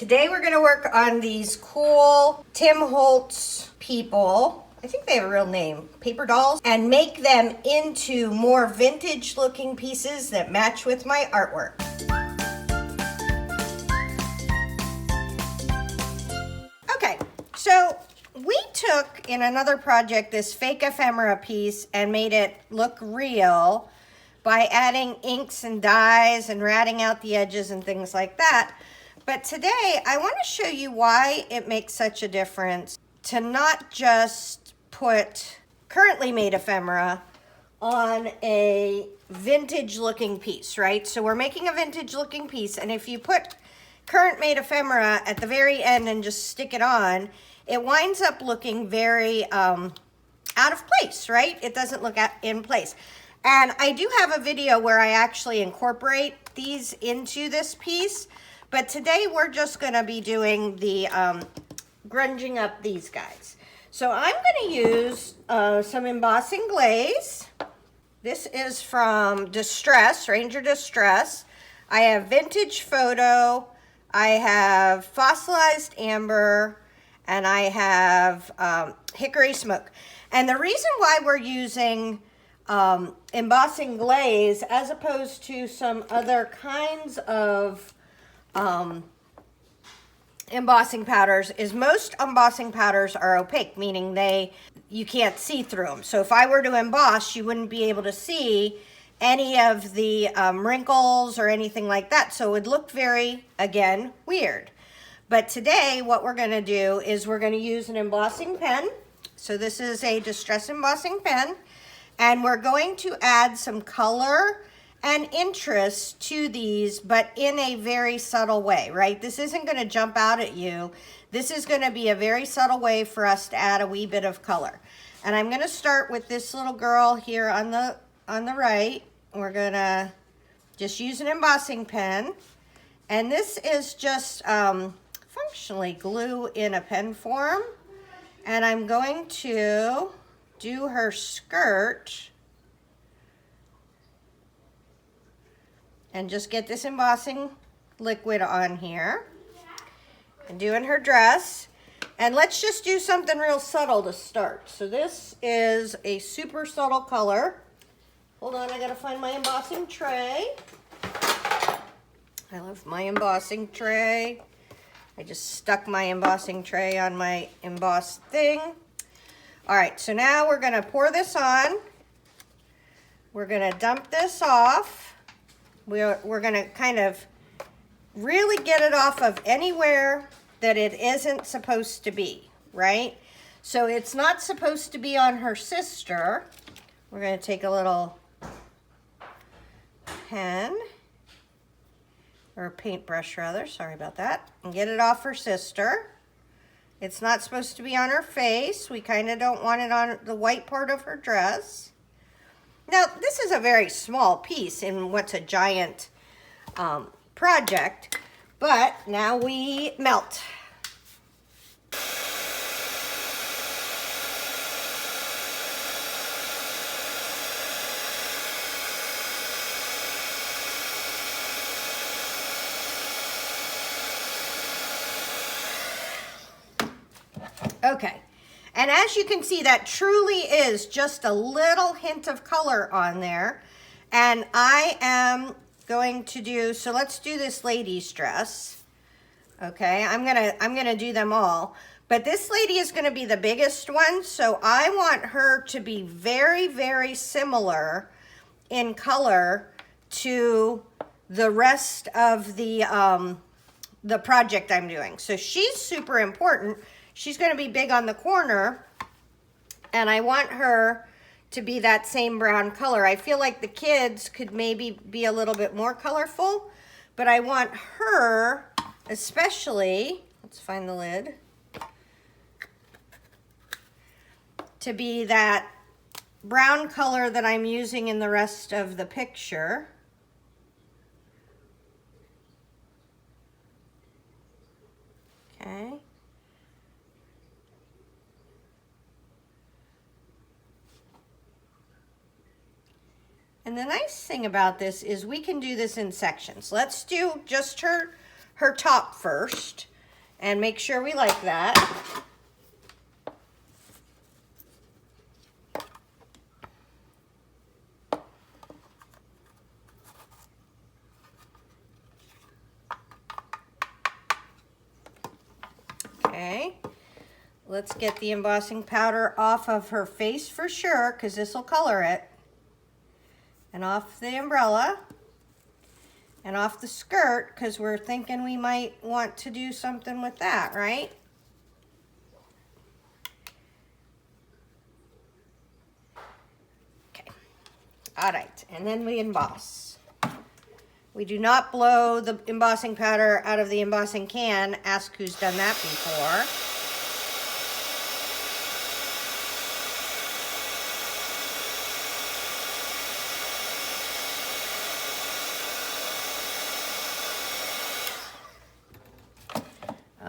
Today we're going to work on these cool Tim Holtz people. I think they have a real name, paper dolls, and make them into more vintage looking pieces that match with my artwork. Okay, so we took in another project this fake ephemera piece and made it look real by adding inks and dyes and ratting out the edges and things like that. But today I want to show you why it makes such a difference to not just put currently made ephemera on a vintage looking piece, right? So we're making a vintage looking piece, and if you put current made ephemera at the very end and just stick it on, it winds up looking very out of place, right? It doesn't look in place. And I do have a video where I actually incorporate these into this piece, but today we're just going to be doing the grunging up these guys. So I'm going to use some embossing glaze. This is from Distress, Ranger Distress. I have Vintage Photo, I have Fossilized Amber, and I have Hickory Smoke. And the reason why we're using embossing glaze as opposed to some other kinds of embossing powders is most embossing powders are opaque, meaning you can't see through them. So if I were to emboss, you wouldn't be able to see any of the wrinkles or anything like that. So it would look very, again, weird. But today what we're going to do is we're going to use an embossing pen. So this is a Distress embossing pen, and we're going to add some color and interest to these, but in a very subtle way, right? This isn't going to jump out at you. This is going to be a very subtle way for us to add a wee bit of color. And I'm going to start with this little girl here on the right. We're going to just use an embossing pen. And this is just functionally glue in a pen form. And I'm going to do her skirt and just get this embossing liquid on here and doing her dress. And let's just do something real subtle to start. So this is a super subtle color. Hold on, I gotta find my embossing tray. I love my embossing tray. I just stuck my embossing tray on my embossed thing. All right, so now we're gonna pour this on. We're gonna dump this off. We're gonna kind of really get it off of anywhere that it isn't supposed to be, right? So it's not supposed to be on her sister. We're gonna take a little pen, or a paintbrush rather, sorry about that, and get it off her sister. It's not supposed to be on her face. We kind of don't want it on the white part of her dress. Now, this is a very small piece in what's a giant project, but now we melt. Okay. And as you can see, that truly is just a little hint of color on there. And I am going to do, so let's do this lady's dress. Okay, I'm gonna do them all. But this lady is gonna be the biggest one, so I want her to be very, very similar in color to the rest of the project I'm doing. So she's super important. She's going to be big on the corner, and I want her to be that same brown color. I feel like the kids could maybe be a little bit more colorful, but I want her especially, let's find the lid, to be that brown color that I'm using in the rest of the picture. Okay. And the nice thing about this is we can do this in sections. Let's do just her top first. and make sure we like that. Okay, let's get the embossing powder off of her face for sure, because this will color it. And off the umbrella. And off the skirt, because we're thinking we might want to do something with that, right? Okay. All right, and then we emboss. We do not blow the embossing powder out of the embossing can. Ask who's done that before.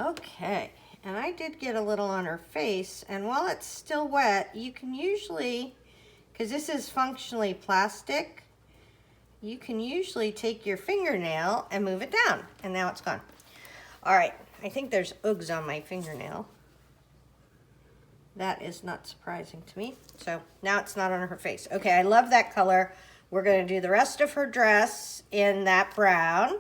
Okay, and I did get a little on her face, and while it's still wet, you can usually, because this is functionally plastic, you can usually take your fingernail and move it down, and now it's gone. All right, I think there's oogs on my fingernail. That is not surprising to me. So now it's not on her face. Okay, I love that color. We're gonna do the rest of her dress in that brown.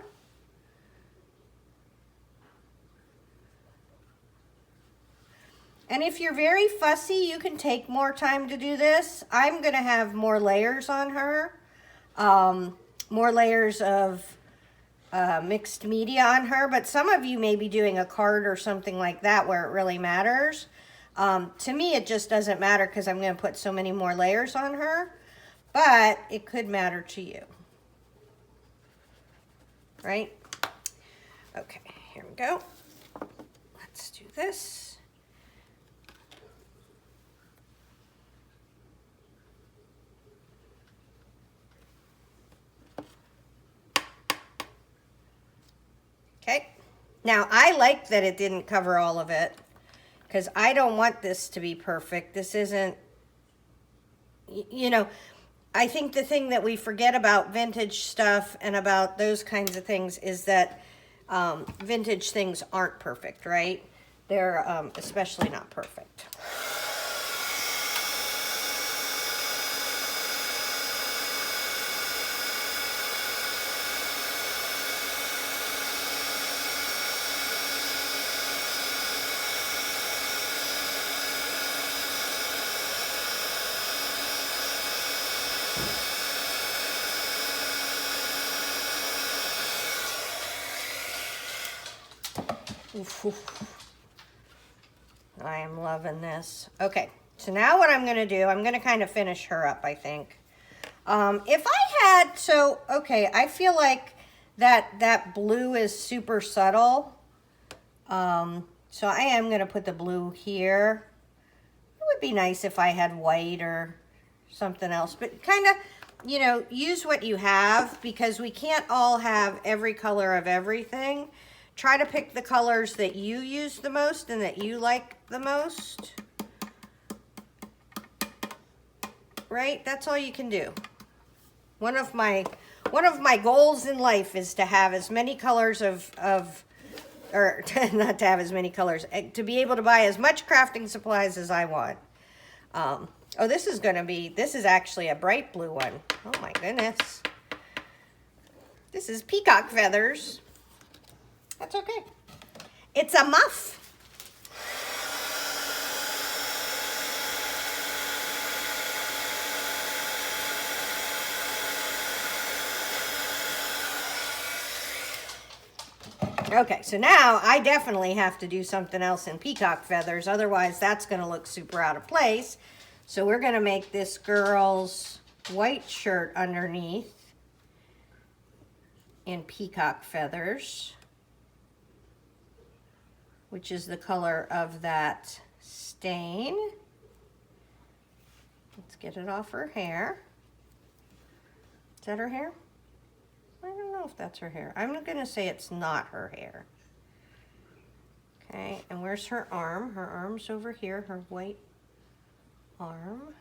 And if you're very fussy, you can take more time to do this. I'm gonna have more layers on her. More layers of mixed media on her, but some of you may be doing a card or something like that where it really matters. To me, it just doesn't matter because I'm going to put so many more layers on her, but it could matter to you, right? Okay, here we go. Let's do this. Okay, now I like that it didn't cover all of it because I don't want this to be perfect. This isn't, you know, I think the thing that we forget about vintage stuff and about those kinds of things is that vintage things aren't perfect, right? They're especially not perfect. I am loving this. Okay, so now what I'm going to do, I'm going to kind of finish her up, I think. If I had, so, okay, I feel like that blue is super subtle. So I am going to put the blue here. It would be nice if I had white or something else, but kind of, you know, use what you have because we can't all have every color of everything. Try to pick the colors that you use the most and that you like the most. Right? That's all you can do. One of my goals in life is to have as many colors or not to have as many colors, to be able to buy as much crafting supplies as I want. Oh, this is actually a bright blue one. Oh my goodness. This is peacock feathers. That's okay. It's a muff. Okay, so now I definitely have to do something else in peacock feathers. Otherwise, that's going to look super out of place. So we're going to make this girl's white shirt underneath in peacock feathers, which is the color of that stain. Let's get it off her hair. Is that her hair? I don't know if that's her hair. I'm going to say it's not her hair. Okay, and where's her arm? Her arm's over here, her white arm.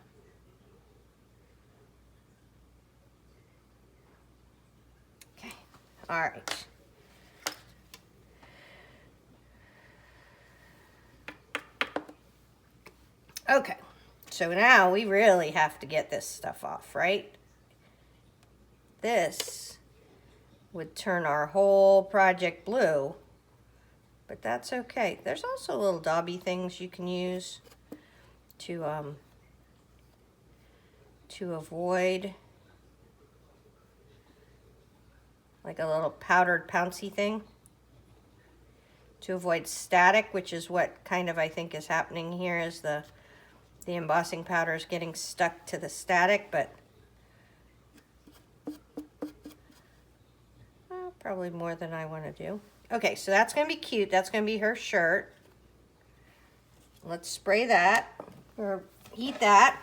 Okay, all right. Okay, so now we really have to get this stuff off, right? This would turn our whole project blue, but that's okay. There's also little dauby things you can use to avoid, like a little powdered pouncy thing, to avoid static, which is what kind of I think is happening here, is the embossing powder is getting stuck to the static, but probably more than I want to do. Okay, so that's going to be cute. That's going to be her shirt. Let's spray that, or heat that.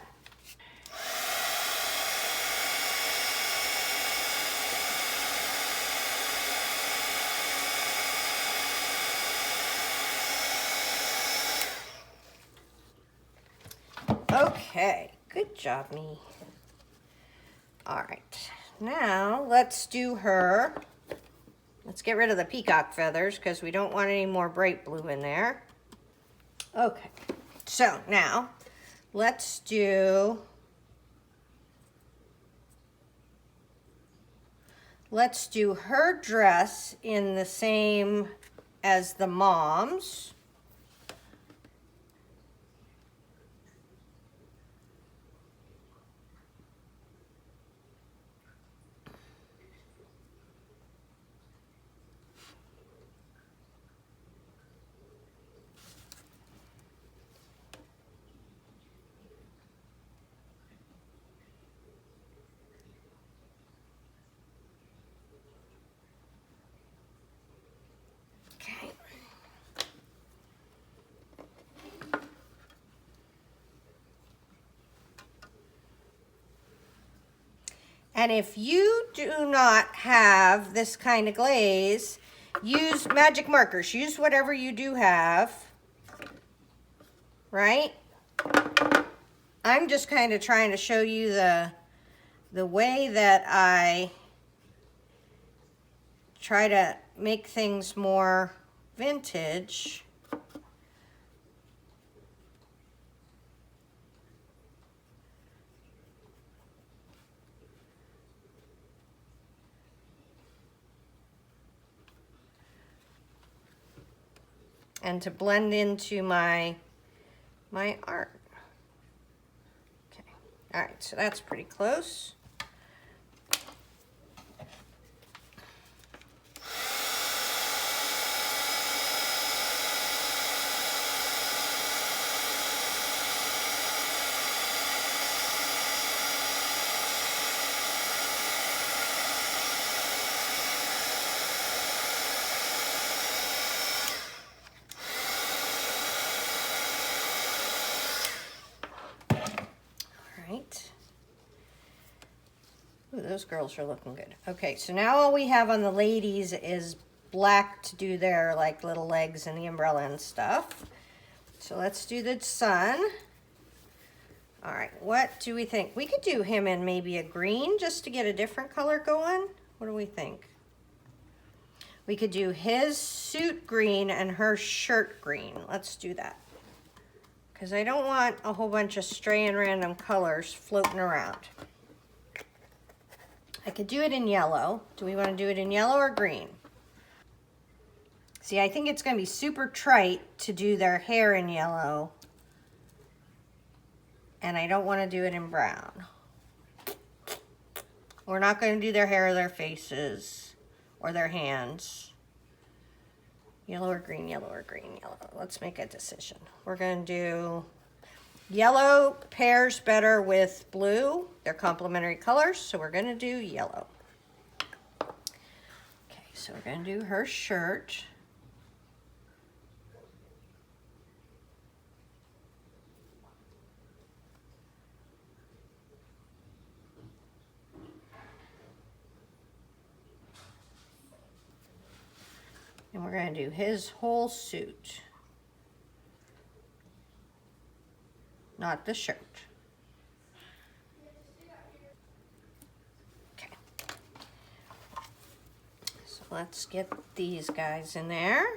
Okay, good job, me. All right, now let's do her. Let's get rid of the peacock feathers because we don't want any more bright blue in there. Okay, so now let's do her dress in the same as the mom's. Okay. And if you do not have this kind of glaze, use magic markers. Use whatever you do have, right? I'm just kind of trying to show you the way that I try to make things more vintage. And to blend into my art. Okay, all right, so that's pretty close. Right. Ooh, those girls are looking good. Okay, so now all we have on the ladies is black to do their like little legs and the umbrella and stuff. So let's do the sun. All right, what do we think? We could do him in maybe a green just to get a different color going. What do we think? We could do his suit green and her shirt green. Let's do that. Because I don't want a whole bunch of stray and random colors floating around. I could do it in yellow. Do we want to do it in yellow or green? See, I think it's going to be super trite to do their hair in yellow. And I don't want to do it in brown. We're not going to do their hair or their faces or their hands. Yellow or green, yellow or green, yellow. Let's make a decision. We're going to do yellow pairs better with blue. They're complementary colors, so we're going to do yellow. Okay, so we're going to do her shirt. And we're going to do his whole suit, not the shirt. Okay. So let's get these guys in there.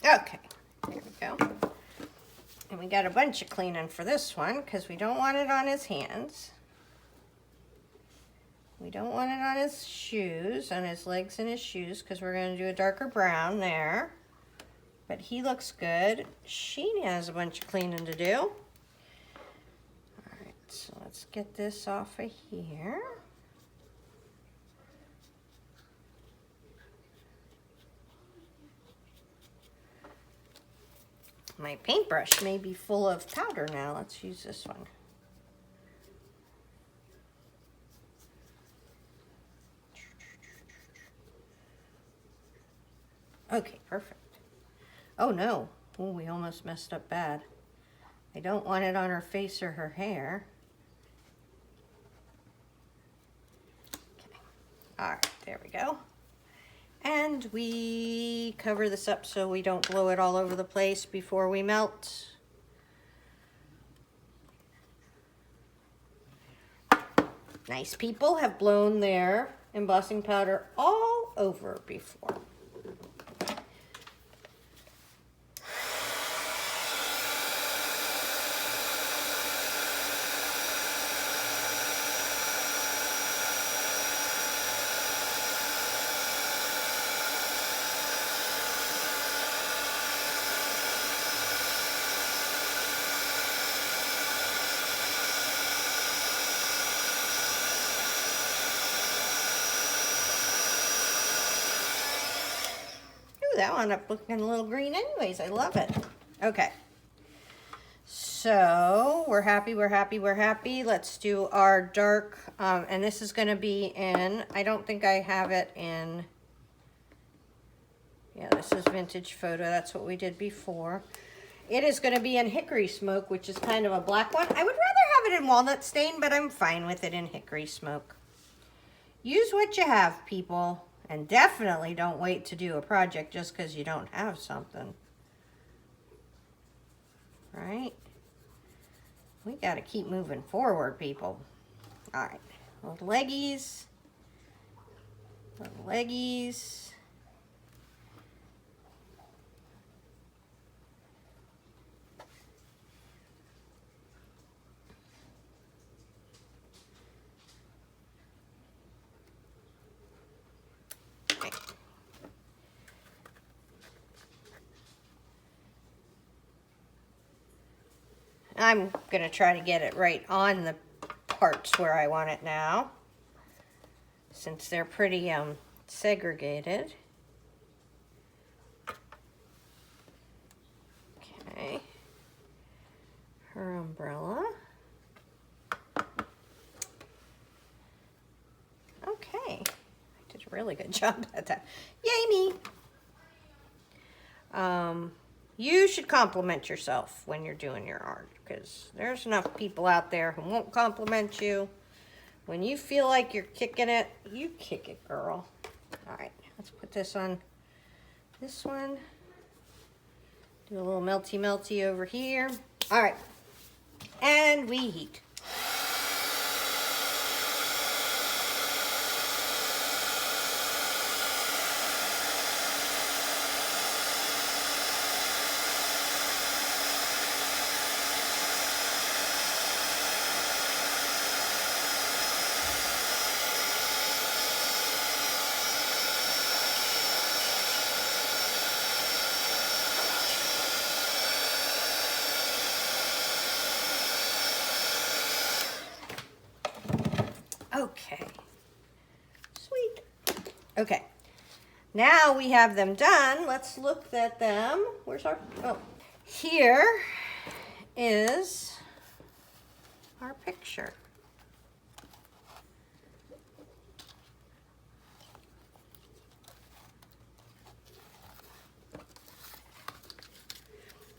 Okay, there we go. And we got a bunch of cleaning for this one because we don't want it on his hands. We don't want it on his shoes, on his legs and his shoes, because we're going to do a darker brown there. But he looks good. She has a bunch of cleaning to do. All right, so let's get this off of here. My paintbrush may be full of powder now. Let's use this one. Okay, perfect. Oh no, oh, we almost messed up bad. I don't want it on her face or her hair. Okay, all right, there we go. And we cover this up so we don't blow it all over the place before we melt. Nice people have blown their embossing powder all over before. That wound up looking a little green anyways. I love it. Okay. So we're happy, we're happy, we're happy. Let's do our dark, and this is going to be in, I don't think I have it in, yeah, this is Vintage Photo. That's what we did before. It is going to be in Hickory Smoke, which is kind of a black one. I would rather have it in Walnut Stain, but I'm fine with it in Hickory Smoke. Use what you have, people. And definitely don't wait to do a project just because you don't have something. Right? We got to keep moving forward, people. All right. Little leggies. Little leggies. I'm going to try to get it right on the parts where I want it now, since they're pretty segregated. Okay. Her umbrella. Okay. I did a really good job at that. Yay me! You should compliment yourself when you're doing your art, because there's enough people out there who won't compliment you. When you feel like you're kicking it, you kick it, girl. All right, let's put this on this one. Do a little melty over here. All right, and we heat. Okay, sweet. Okay, now we have them done. Let's look at them. Where's our, oh, here is our picture.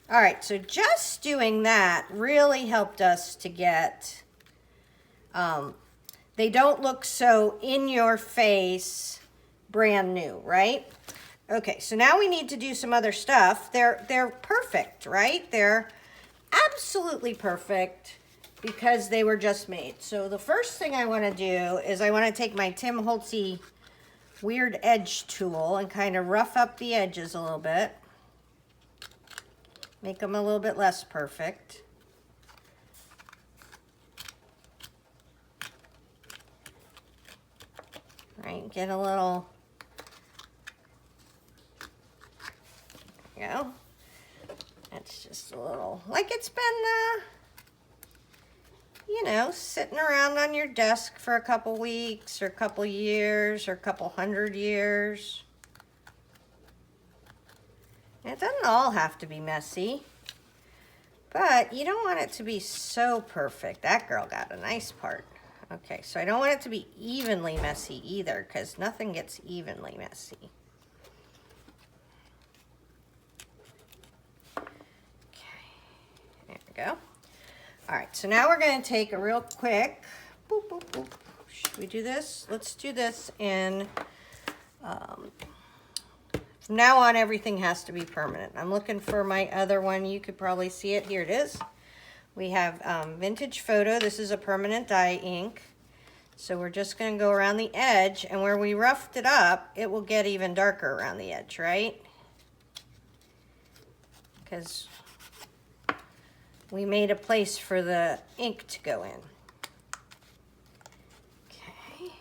All right, so just doing that really helped us to get, they don't look so in your face, brand new, right? Okay, so now we need to do some other stuff. They're perfect, right? They're absolutely perfect because they were just made. So the first thing I want to do is I want to take my Tim Holtz Weird Edge tool and kind of rough up the edges a little bit. make them a little bit less perfect. Right, get a little, there you go. It's just a little, like it's been, you know, sitting around on your desk for a couple weeks or a couple years or a couple 100 years. And it doesn't all have to be messy, but you don't want it to be so perfect. That girl got a nice part. Okay, so I don't want it to be evenly messy either, because nothing gets evenly messy. Okay, there we go. All right, so now we're going to take a real quick, boop, boop, boop. Should we do this? Let's do this in, from now on, everything has to be permanent. I'm looking for my other one. You could probably see it. Here it is. We have Vintage Photo. This is a permanent dye ink. So we're just going to go around the edge, and where we roughed it up, it will get even darker around the edge, right? Because we made a place for the ink to go in. Okay.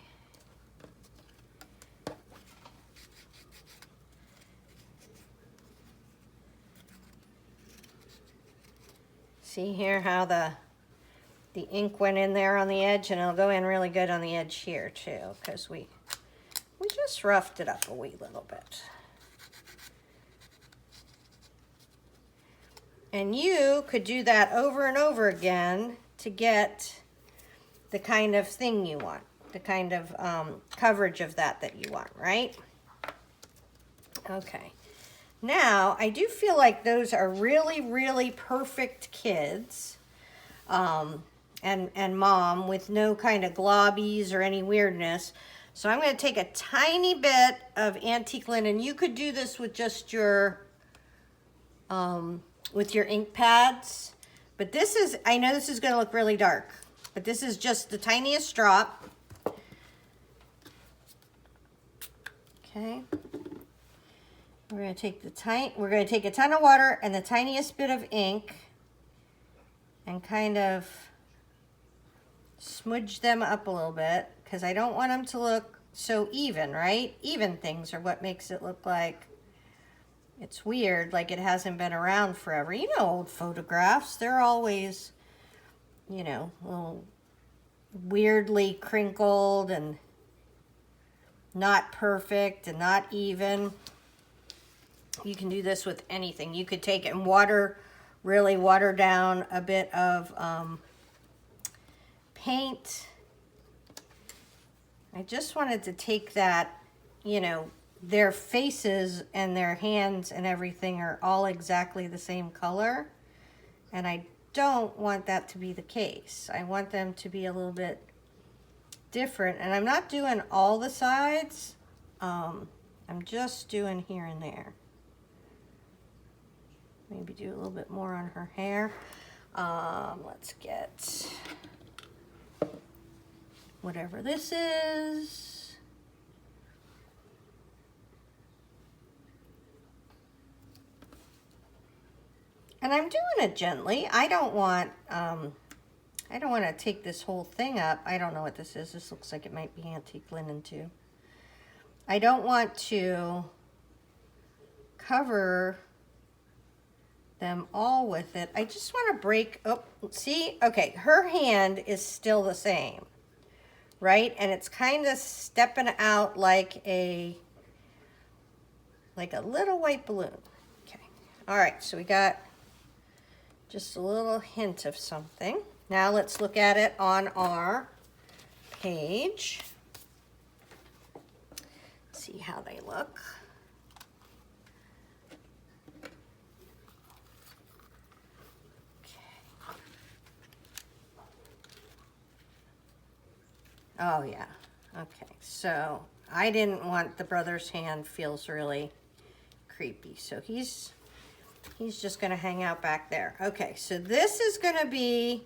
See here how the ink went in there on the edge, and it'll go in really good on the edge here too, because we just roughed it up a wee little bit. And you could do that over and over again to get the kind of thing you want, the kind of coverage of that you want, right? Okay. Now, I do feel like those are really, really perfect kids. And mom with no kind of globbies or any weirdness. So I'm going to take a tiny bit of antique linen. You could do this with just your, with your ink pads. But this is, I know this is going to look really dark, but this is just the tiniest drop. Okay. We're going to take we're going to take a ton of water and the tiniest bit of ink and kind of smudge them up a little bit, because I don't want them to look so even, right? Even things are what makes it look like it's weird, like it hasn't been around forever. You know, old photographs, they're always, you know, a little weirdly crinkled and not perfect and not even. You can do this with anything. You could take it and really water down a bit of paint. I just wanted to take that, you know, their faces and their hands and everything are all exactly the same color. And I don't want that to be the case. I want them to be a little bit different. And I'm not doing all the sides. I'm just doing here and there. Maybe do a little bit more on her hair. Let's get whatever this is. And I'm doing it gently. I don't want to take this whole thing up. I don't know what this is. This looks like it might be antique linen too. I don't want to cover them all with it. I just want to break, oh, see? Okay, her hand is still the same, right? And it's kind of stepping out like a little white balloon. Okay, all right, so we got just a little hint of something. Now let's look at it on our page. See how they look. Oh yeah, okay, so I didn't want the brother's hand, feels really creepy, so he's just gonna hang out back there. Okay, so this is gonna be,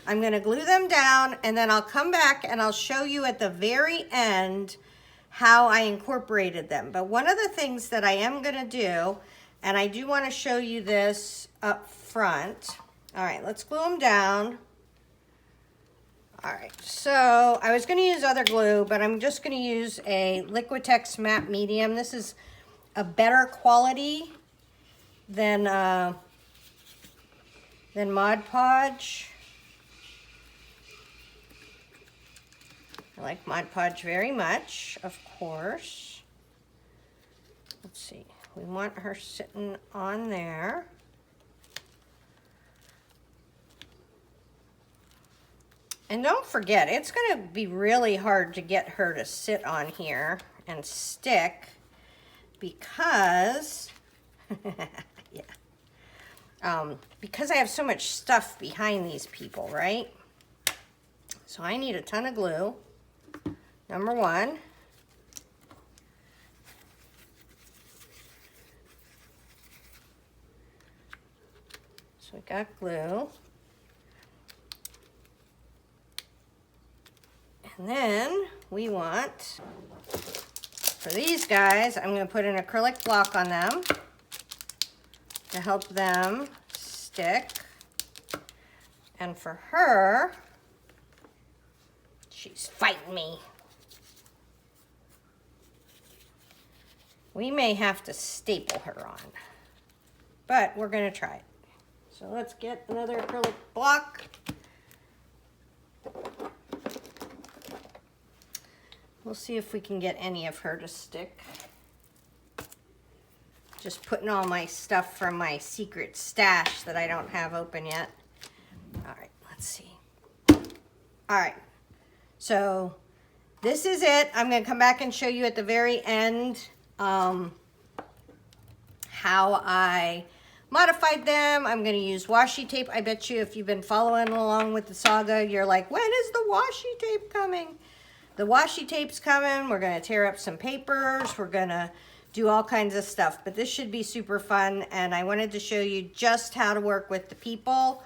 I'm gonna glue them down, and then I'll come back and I'll show you at the very end how I incorporated them. But one of the things that I am gonna do, And I do want to show you this up front. All right, let's glue them down. All right, so I was going to use other glue, but I'm just going to use a Liquitex matte medium. This is a better quality than Mod Podge. I like Mod Podge very much, of course. Let's see. We want her sitting on there. And don't forget, it's going to be really hard to get her to sit on here and stick because, because I have so much stuff behind these people, right? So I need a ton of glue, number one. So we got glue. And then we want, for these guys, I'm going to put an acrylic block on them to help them stick. And for her, she's fighting me. We may have to staple her on, but we're going to try it. So let's get another acrylic block. We'll see if we can get any of her to stick. Just putting all my stuff from my secret stash that I don't have open yet. All right, let's see. All right, so this is it. I'm going to come back and show you at the very end how I modified them. I'm going to use washi tape. I bet you if you've been following along with the saga, you're like, when is the washi tape coming? The washi tape's coming. We're going to tear up some papers. We're going to do all kinds of stuff. But this should be super fun. And I wanted to show you just how to work with the people.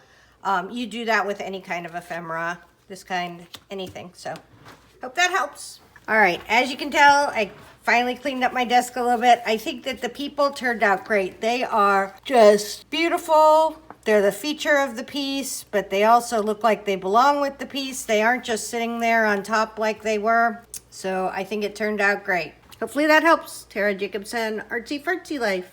You do that with any kind of ephemera. This kind, anything. So, hope that helps. All right. As you can tell, I finally cleaned up my desk a little bit. I think that the people turned out great. They are just beautiful. They're the feature of the piece, but they also look like they belong with the piece. They aren't just sitting there on top like they were. So I think it turned out great. Hopefully that helps. Tara Jacobsen, Artsy Fartsy Life.